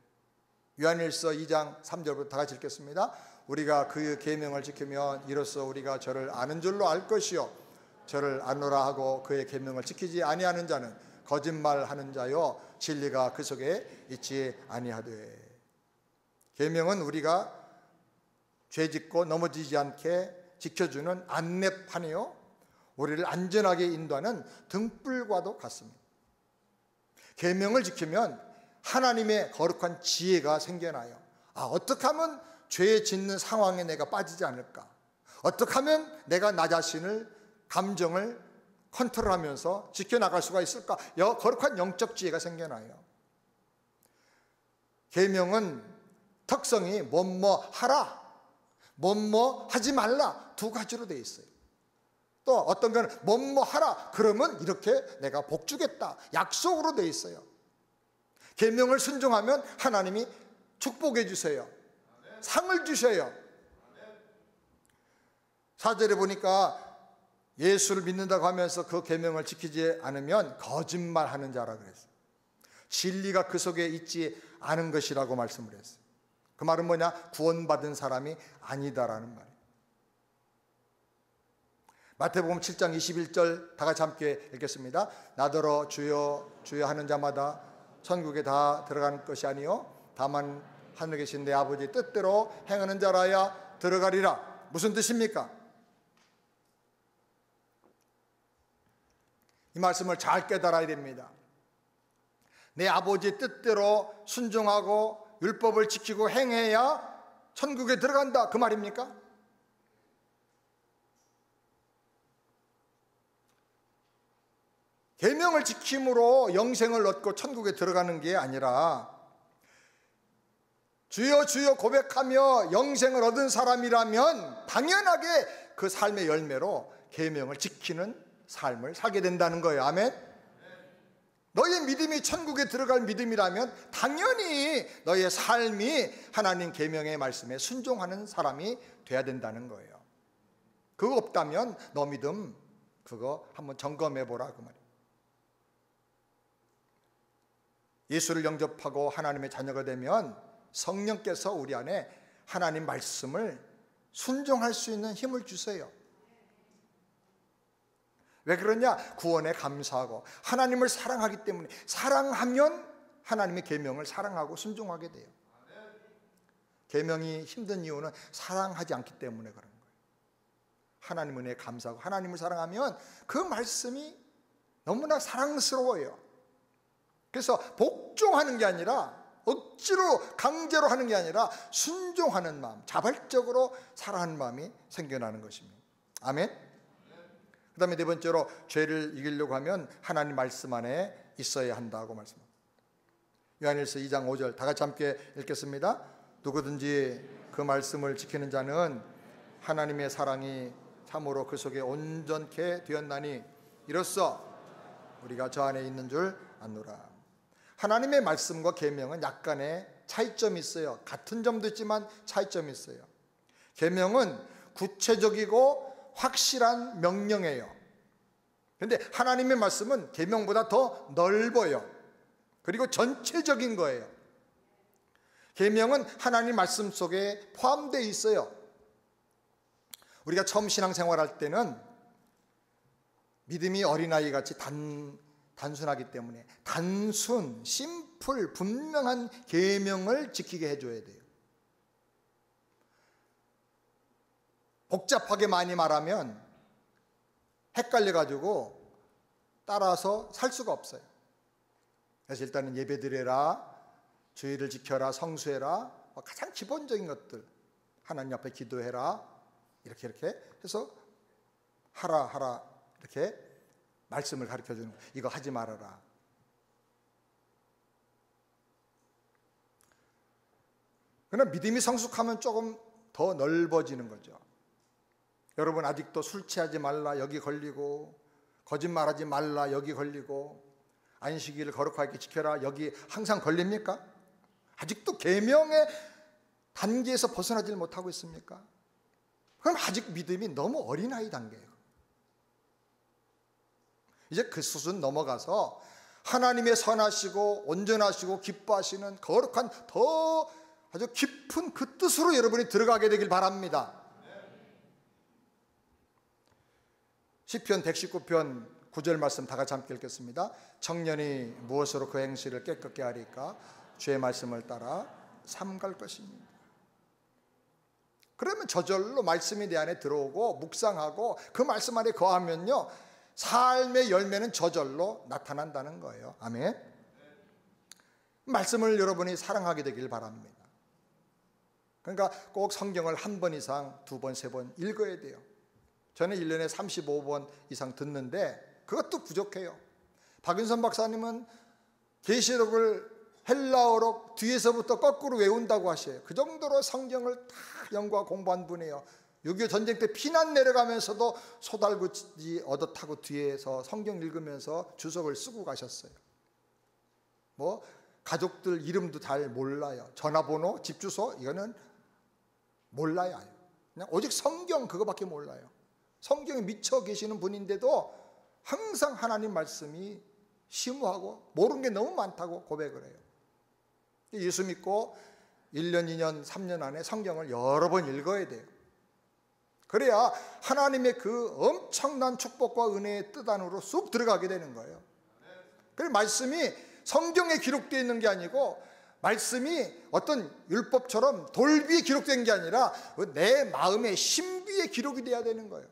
요한일서 2장 3절부터 다 같이 읽겠습니다. 우리가 그 계명을 지키면 이로써 우리가 저를 아는 줄로 알 것이요 저를 아노라 하고 그의 계명을 지키지 아니하는 자는 거짓말하는 자요 진리가 그 속에 있지 아니하되. 계명은 우리가 죄짓고 넘어지지 않게 지켜주는 안내판이요 우리를 안전하게 인도하는 등불과도 같습니다. 계명을 지키면 하나님의 거룩한 지혜가 생겨나요. 어떻게 하면 죄에 짓는 상황에 내가 빠지지 않을까? 어떻게 하면 내가 나 자신을, 감정을 컨트롤하면서 지켜나갈 수가 있을까? 거룩한 영적 지혜가 생겨나요. 계명은 특성이 뭐뭐 하라, 뭐뭐 하지 말라 두 가지로 되어 있어요. 또 어떤 건 뭐뭐 하라 그러면 이렇게 내가 복 주겠다 약속으로 되어 있어요. 계명을 순종하면 하나님이 축복해 주세요. 상을 주셔요. 4절에 보니까 예수를 믿는다고 하면서 그 계명을 지키지 않으면 거짓말하는 자라 그랬어요. 진리가 그 속에 있지 않은 것이라고 말씀을 했어요. 그 말은 뭐냐? 구원받은 사람이 아니다라는 말이에요. 마태복음 7장 21절 다 같이 함께 읽겠습니다. 나더러 주여 주여 하는 자마다 천국에 다 들어가는 것이 아니요 다만 하늘에 계신 내 아버지의 뜻대로 행하는 자라야 들어가리라. 무슨 뜻입니까? 이 말씀을 잘 깨달아야 됩니다. 내 아버지의 뜻대로 순종하고 율법을 지키고 행해야 천국에 들어간다 그 말입니까? 계명을 지킴으로 영생을 얻고 천국에 들어가는 게 아니라 주여 주여 고백하며 영생을 얻은 사람이라면 당연하게 그 삶의 열매로 계명을 지키는 삶을 살게 된다는 거예요. 아멘. 너의 믿음이 천국에 들어갈 믿음이라면 당연히 너의 삶이 하나님 계명의 말씀에 순종하는 사람이 돼야 된다는 거예요. 그거 없다면 너 믿음 그거 한번 점검해 보라 그 말이에요. 예수를 영접하고 하나님의 자녀가 되면 성령께서 우리 안에 하나님 말씀을 순종할 수 있는 힘을 주세요. 왜 그러냐? 구원에 감사하고 하나님을 사랑하기 때문에, 사랑하면 하나님의 계명을 사랑하고 순종하게 돼요. 계명이 힘든 이유는 사랑하지 않기 때문에 그런 거예요. 하나님 은혜에 감사하고 하나님을 사랑하면 그 말씀이 너무나 사랑스러워요. 그래서 복종하는 게 아니라 억지로 강제로 하는 게 아니라 순종하는 마음, 자발적으로 살아가는 마음이 생겨나는 것입니다. 아멘. 그 다음에 네 번째로 죄를 이기려고 하면 하나님 말씀 안에 있어야 한다고 말씀합니다. 요한일서 2장 5절 다 같이 함께 읽겠습니다. 누구든지 그 말씀을 지키는 자는 하나님의 사랑이 참으로 그 속에 온전케 되었나니 이로써 우리가 저 안에 있는 줄 아노라. 하나님의 말씀과 계명은 약간의 차이점이 있어요. 같은 점도 있지만 차이점이 있어요. 계명은 구체적이고 확실한 명령이에요. 그런데 하나님의 말씀은 계명보다 더 넓어요. 그리고 전체적인 거예요. 계명은 하나님 말씀 속에 포함되어 있어요. 우리가 처음 신앙생활할 때는 믿음이 어린아이 같이 단순하기 때문에 단순, 심플, 분명한 계명을 지키게 해줘야 돼요. 복잡하게 많이 말하면 헷갈려가지고 따라서 살 수가 없어요. 그래서 일단은 예배드려라, 주의를 지켜라, 성수해라, 가장 기본적인 것들, 하나님 앞에 기도해라, 이렇게 해서 하라 이렇게 말씀을 가르쳐주는 거예요. 이거 하지 말아라. 그러나 믿음이 성숙하면 조금 더 넓어지는 거죠. 여러분 아직도 술 취하지 말라 여기 걸리고, 거짓말하지 말라 여기 걸리고, 안식일을 거룩하게 지켜라 여기 항상 걸립니까? 아직도 계명의 단계에서 벗어나질 못하고 있습니까? 그럼 아직 믿음이 너무 어린아이 단계예요. 이제 그 수준 넘어가서 하나님의 선하시고 온전하시고 기뻐하시는 거룩한 더 아주 깊은 그 뜻으로 여러분이 들어가게 되길 바랍니다. 시편 119편 9절 말씀 다 같이 함께 읽겠습니다. 청년이 무엇으로 그 행실을 깨끗게 하리까? 주의 말씀을 따라 삼갈 것입니다. 그러면 저절로 말씀이 내 안에 들어오고 묵상하고 그 말씀 안에 거하면요, 삶의 열매는 저절로 나타난다는 거예요. 아멘. 말씀을 여러분이 사랑하게 되길 바랍니다. 그러니까 꼭 성경을 한 번 이상, 두 번, 세 번 읽어야 돼요. 저는 1년에 35번 이상 듣는데 그것도 부족해요. 박윤선 박사님은 계시록을 헬라어로 뒤에서부터 거꾸로 외운다고 하셔요. 그 정도로 성경을 다 연구하고 공부한 분이에요. 6.25 전쟁 때 피난 내려가면서도 소달구지 얻어 타고 뒤에서 성경 읽으면서 주석을 쓰고 가셨어요. 뭐 가족들 이름도 잘 몰라요. 전화번호, 집 주소 이거는 몰라요. 그냥 오직 성경 그거밖에 몰라요. 성경에 미쳐 계시는 분인데도 항상 하나님 말씀이 심오하고 모르는 게 너무 많다고 고백을 해요. 예수 믿고 1년, 2년, 3년 안에 성경을 여러 번 읽어야 돼요. 그래야 하나님의 그 엄청난 축복과 은혜의 뜻 안으로 쑥 들어가게 되는 거예요. 그래서 말씀이 성경에 기록되어 있는 게 아니고 말씀이 어떤 율법처럼 돌비에 기록된 게 아니라 내 마음의 신비에 기록이 돼야 되는 거예요.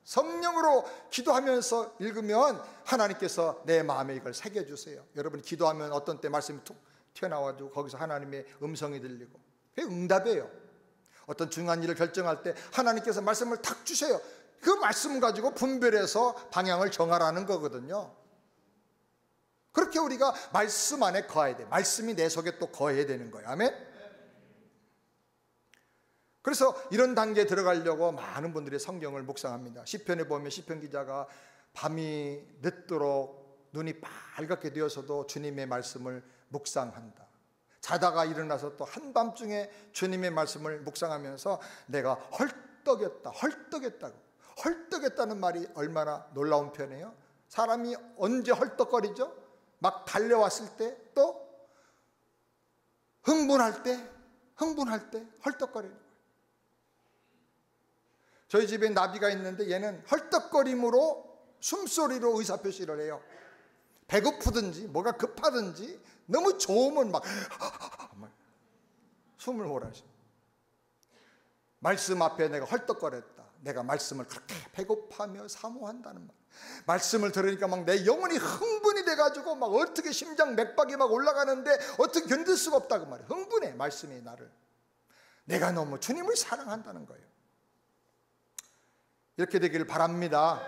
성령으로 기도하면서 읽으면 하나님께서 내 마음에 이걸 새겨주세요. 여러분 기도하면 어떤 때 말씀이 툭 튀어나와가지고 거기서 하나님의 음성이 들리고 그게 응답이에요. 어떤 중요한 일을 결정할 때 하나님께서 말씀을 탁 주세요. 그 말씀 가지고 분별해서 방향을 정하라는 거거든요. 그렇게 우리가 말씀 안에 거해야 돼. 말씀이 내 속에 또 거해야 되는 거예요. 아멘. 그래서 이런 단계에 들어가려고 많은 분들이 성경을 묵상합니다. 시편에 보면 시편 기자가 밤이 늦도록 눈이 빨갛게 되어서도 주님의 말씀을 묵상한다. 자다가 일어나서 또 한밤중에 주님의 말씀을 묵상하면서 내가 헐떡였다고. 헐떡였다는 말이 얼마나 놀라운 표현이에요. 사람이 언제 헐떡거리죠? 막 달려왔을 때, 또 흥분할 때 헐떡거리는 거예요. 저희 집에 나비가 있는데 얘는 헐떡거림으로 숨소리로 의사표시를 해요. 배고프든지 뭐가 급하든지 너무 좋으면 막 숨을 몰아쉬어. 말씀 앞에 내가 헐떡거렸다. 내가 말씀을 그렇게 배고파하며 사모한다는 말. 말씀을 들으니까 막 내 영혼이 흥분이 돼가지고 막 어떻게 심장 맥박이 막 올라가는데 어떻게 견딜 수가 없다고 말이에요. 흥분해, 말씀이 나를. 내가 너무 주님을 사랑한다는 거예요. 이렇게 되기를 바랍니다.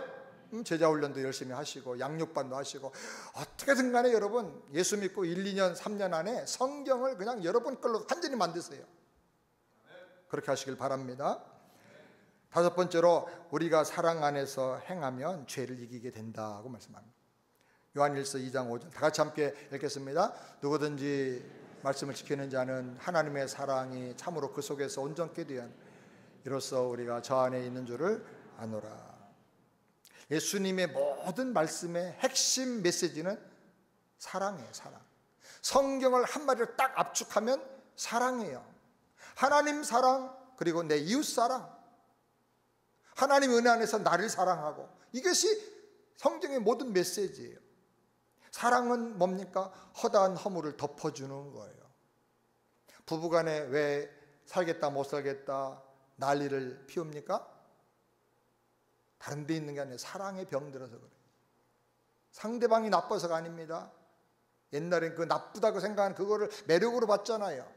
제자 훈련도 열심히 하시고 양육반도 하시고 어떻게든 간에 여러분 예수 믿고 1, 2년, 3년 안에 성경을 그냥 여러분 걸로 완전히 만드세요. 그렇게 하시길 바랍니다. 다섯 번째로 우리가 사랑 안에서 행하면 죄를 이기게 된다고 말씀합니다. 요한일서 2장 5절 다 같이 함께 읽겠습니다. 누구든지 말씀을 지키는 자는 하나님의 사랑이 참으로 그 속에서 온전케 되어 이로써 우리가 저 안에 있는 줄을 아노라. 예수님의 모든 말씀의 핵심 메시지는 사랑이에요. 사랑. 성경을 한마디로 딱 압축하면 사랑이에요. 하나님 사랑, 그리고 내 이웃 사랑, 하나님 은혜 안에서 나를 사랑하고, 이것이 성경의 모든 메시지예요. 사랑은 뭡니까? 허다한 허물을 덮어주는 거예요. 부부간에 왜 살겠다 못 살겠다 난리를 피웁니까? 다른 데 있는 게 아니라 사랑에 병들어서 그래요. 상대방이 나빠서가 아닙니다. 옛날엔 그 나쁘다고 생각하는 그거를 매력으로 봤잖아요.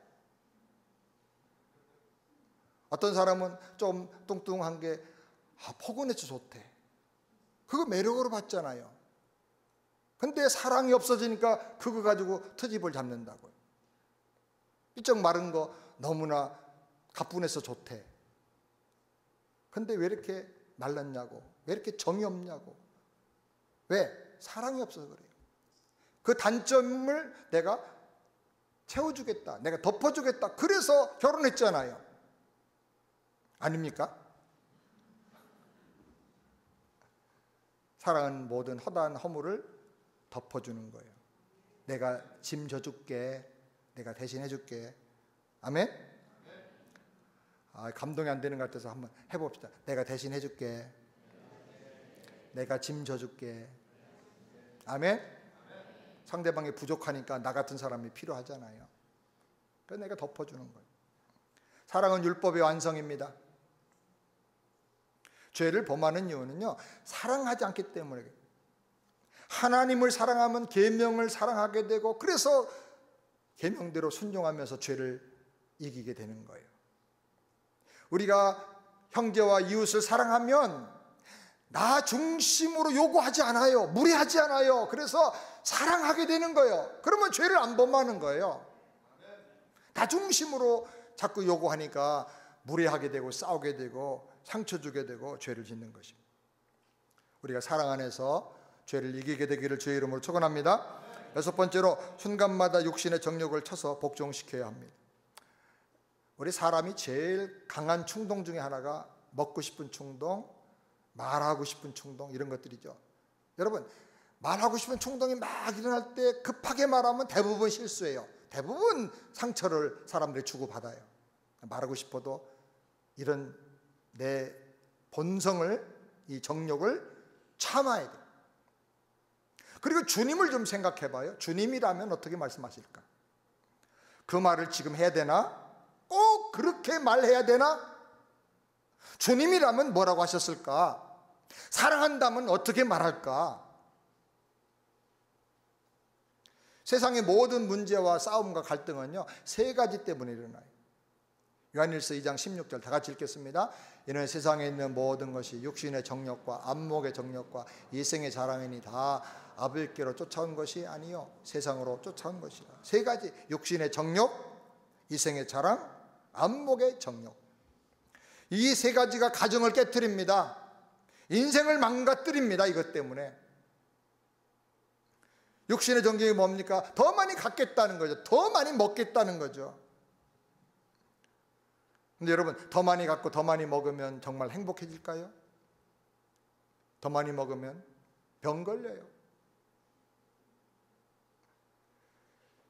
어떤 사람은 좀 뚱뚱한 게 포근해서 좋대. 그거 매력으로 봤잖아요. 근데 사랑이 없어지니까 그거 가지고 트집을 잡는다고요. 삐쩍 마른 거 너무나 가뿐해서 좋대. 근데 왜 이렇게 말랐냐고, 왜 이렇게 정이 없냐고. 왜? 사랑이 없어서 그래요. 그 단점을 내가 채워주겠다, 내가 덮어주겠다, 그래서 결혼했잖아요. 아닙니까? 사랑은 모든 허다한 허물을 덮어주는 거예요. 내가 짐 져줄게, 내가 대신해줄게. 아멘? 감동이 안 되는 것 같아서 한번 해봅시다. 내가 대신해줄게, 내가 짐 져줄게. 아멘? 상대방이 부족하니까 나 같은 사람이 필요하잖아요. 그래서 내가 덮어주는 거예요. 사랑은 율법의 완성입니다. 죄를 범하는 이유는요, 사랑하지 않기 때문에. 하나님을 사랑하면 계명을 사랑하게 되고, 그래서 계명대로 순종하면서 죄를 이기게 되는 거예요. 우리가 형제와 이웃을 사랑하면 나 중심으로 요구하지 않아요. 무례하지 않아요. 그래서 사랑하게 되는 거예요. 그러면 죄를 안 범하는 거예요. 나 중심으로 자꾸 요구하니까 무례하게 되고 싸우게 되고 상처 주게 되고 죄를 짓는 것입니다. 우리가 사랑 안에서 죄를 이기게 되기를 주의 이름으로 축원합니다. 여섯 번째로 순간마다 육신의 정욕을 쳐서 복종시켜야 합니다. 우리 사람이 제일 강한 충동 중에 하나가 먹고 싶은 충동, 말하고 싶은 충동, 이런 것들이죠. 여러분, 말하고 싶은 충동이 막 일어날 때 급하게 말하면 대부분 실수예요. 대부분 상처를 사람들이 주고받아요. 말하고 싶어도 이런 내 본성을, 이 정욕을 참아야 돼요. 그리고 주님을 좀 생각해 봐요. 주님이라면 어떻게 말씀하실까? 그 말을 지금 해야 되나? 꼭 그렇게 말해야 되나? 주님이라면 뭐라고 하셨을까? 사랑한다면 어떻게 말할까? 세상의 모든 문제와 싸움과 갈등은요, 세 가지 때문에 일어나요. 요한일서 2장 16절 다 같이 읽겠습니다. 이는 세상에 있는 모든 것이 육신의 정욕과 안목의 정욕과 이생의 자랑이니 다 아버지께로 쫓아온 것이 아니요 세상으로 쫓아온 것이라. 세 가지, 육신의 정욕, 이생의 자랑, 안목의 정욕. 이 세 가지가 가정을 깨트립니다. 인생을 망가뜨립니다. 이것 때문에. 육신의 정욕이 뭡니까? 더 많이 갖겠다는 거죠. 더 많이 먹겠다는 거죠. 근데 여러분, 더 많이 갖고 더 많이 먹으면 정말 행복해질까요? 더 많이 먹으면 병 걸려요.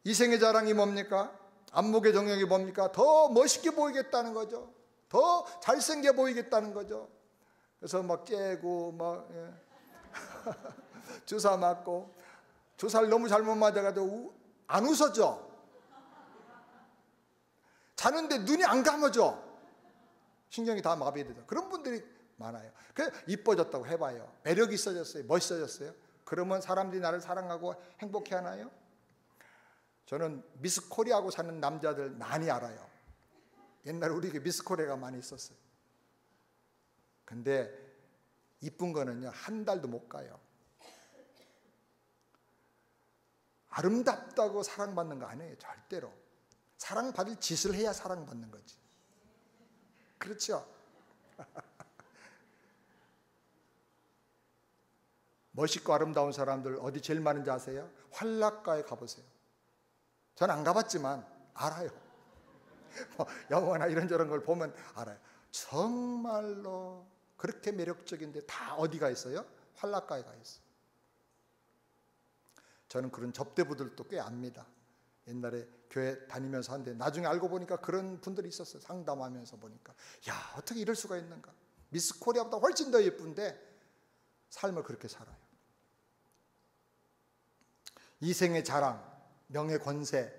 이생의 자랑이 뭡니까? 안목의 정욕이 뭡니까? 더 멋있게 보이겠다는 거죠. 더 잘생겨 보이겠다는 거죠. 그래서 막 째고 막 주사 맞고, 주사를 너무 잘못 맞아가지고 안 웃어져. 자는데 눈이 안 감아져. 신경이 다 마비되죠. 그런 분들이 많아요. 그 이뻐졌다고 해봐요. 매력이 있어졌어요. 멋있어졌어요. 그러면 사람들이 나를 사랑하고 행복해 하나요? 저는 미스 코리아하고 사는 남자들 많이 알아요. 옛날에 우리 미스 코리아가 많이 있었어요. 근데 이쁜 거는요, 한 달도 못 가요. 아름답다고 사랑받는 거 아니에요. 절대로. 사랑받을 짓을 해야 사랑받는 거지. 그렇죠? 멋있고 아름다운 사람들 어디 제일 많은지 아세요? 환락가에 가보세요. 전 안 가봤지만 알아요. 뭐 영화나 이런저런 걸 보면 알아요. 정말로 그렇게 매력적인데 다 어디가 있어요? 환락가에 가 있어요. 저는 그런 접대부들도 꽤 압니다. 옛날에 교회 다니면서 하는데 나중에 알고 보니까 그런 분들이 있었어요. 상담하면서 보니까 야, 어떻게 이럴 수가 있는가. 미스 코리아보다 훨씬 더 예쁜데 삶을 그렇게 살아요. 이생의 자랑, 명예, 권세,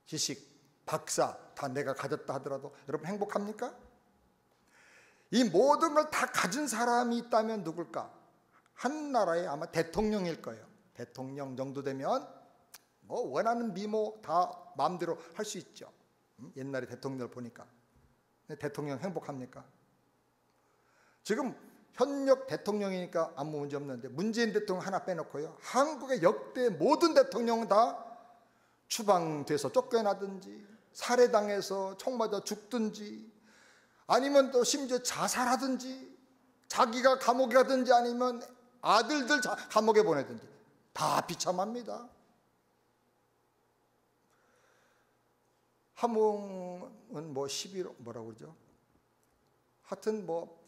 지식, 박사 다 내가 가졌다 하더라도 여러분 행복합니까? 이 모든 걸 다 가진 사람이 있다면 누굴까? 한 나라의 아마 대통령일 거예요. 대통령 정도 되면 뭐 원하는 미모 다 마음대로 할 수 있죠. 옛날에 대통령을 보니까. 대통령 행복합니까? 지금 현역 대통령이니까 아무 문제 없는데 문재인 대통령 하나 빼놓고요, 한국의 역대 모든 대통령은 다 추방돼서 쫓겨나든지 살해당해서 총 맞아 죽든지 아니면 또 심지어 자살하든지 자기가 감옥에 가든지 아니면 아들들 감옥에 보내든지 다 비참합니다. 함흥은 뭐 11호 뭐라고 그러죠? 하여튼 뭐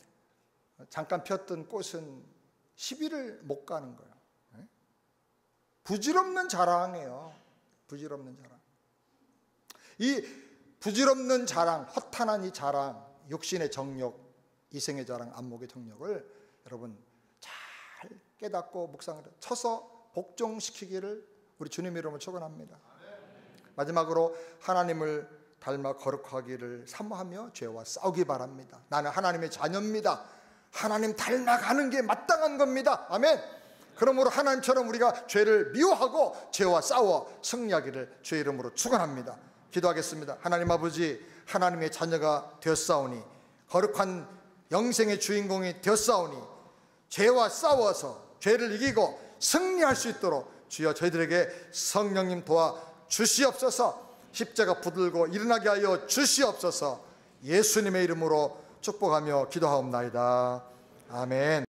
잠깐 폈던 꽃은 10일을 못 가는 거예요. 부질없는 자랑이에요. 부질없는 자랑. 이 부질없는 자랑, 허탄한 이 자랑, 육신의 정욕, 이생의 자랑, 안목의 정욕을 여러분 잘 깨닫고 묵상을 쳐서 복종시키기를 우리 주님 이름으로 축원합니다. 마지막으로 하나님을 닮아 거룩하기를 사모하며 죄와 싸우기 바랍니다. 나는 하나님의 자녀입니다. 하나님 닮아가는 게 마땅한 겁니다. 아멘. 그러므로 하나님처럼 우리가 죄를 미워하고 죄와 싸워 승리하기를 주의 이름으로 축원합니다. 기도하겠습니다. 하나님 아버지, 하나님의 자녀가 되었사오니 거룩한 영생의 주인공이 되었사오니 죄와 싸워서 죄를 이기고 승리할 수 있도록 주여 저희들에게 성령님 도와 주시옵소서. 십자가 붙들고 일어나게 하여 주시옵소서. 예수님의 이름으로 축복하며 기도하옵나이다. 아멘.